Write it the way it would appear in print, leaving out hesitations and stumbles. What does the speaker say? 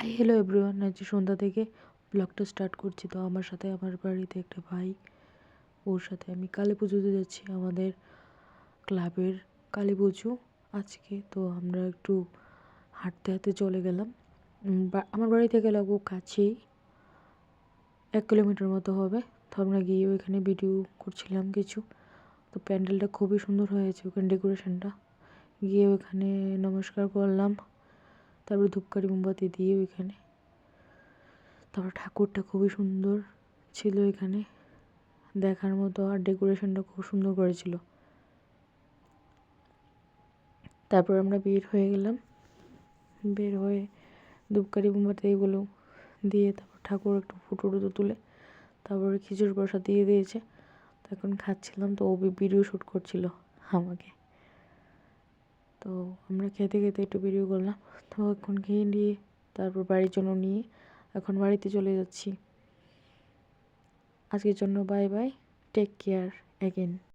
Hi hello everyone, আজ সন্ধ্যা থেকে ব্লগটা স্টার্ট করছি। তো আমার সাথে আমার বাড়িতে একটা ভাই, ওর সাথে আমি কালী পুজোতে যাচ্ছি। আমাদের ক্লাবের কালী পুজো আজকে। তো আমরা একটু হাঁটতে হাঁটতে চলে গেলাম। আমার বাড়ি থেকে লাগু কাছেই, 1 কিলোমিটার মতো হবে। তো আমরা গিয়ে ওইখানে ভিডিও করছিলাম কিছু। তো প্যান্ডেলটা খুবই সুন্দর হয়েছে, ওখানে ডেকোরেশনটা। গিয়ে ওইখানে নমস্কার করলাম, তারপরে ধূপকাঠি মোমবাতি দিয়ে ওইখানে। তারপর ঠাকুরটা খুবই সুন্দর ছিল এখানে, দেখার মতো। আর ডেকোরেশনটা খুব সুন্দর করেছিল। তারপর আমরা বের হয়ে গেলাম। বের হয়ে ধূপকাঠি মোমবাতি এগুলো দিয়ে তারপর ঠাকুর একটু ফটো টুটো তুলে তারপরে খিচুড়ি প্রসাদ দিয়ে দিয়েছে। তো এখন খাচ্ছিলাম। তো ও ভিডিও শ্যুট করছিল আমাকে। তো আমরা খেতে খেতে একটু ভিডিও করলাম। তো এখন খেয়ে নিয়ে তারপর বাড়ির জন্য নিয়ে এখন বাড়িতে চলে যাচ্ছি। আজকের জন্য bye bye, take care again.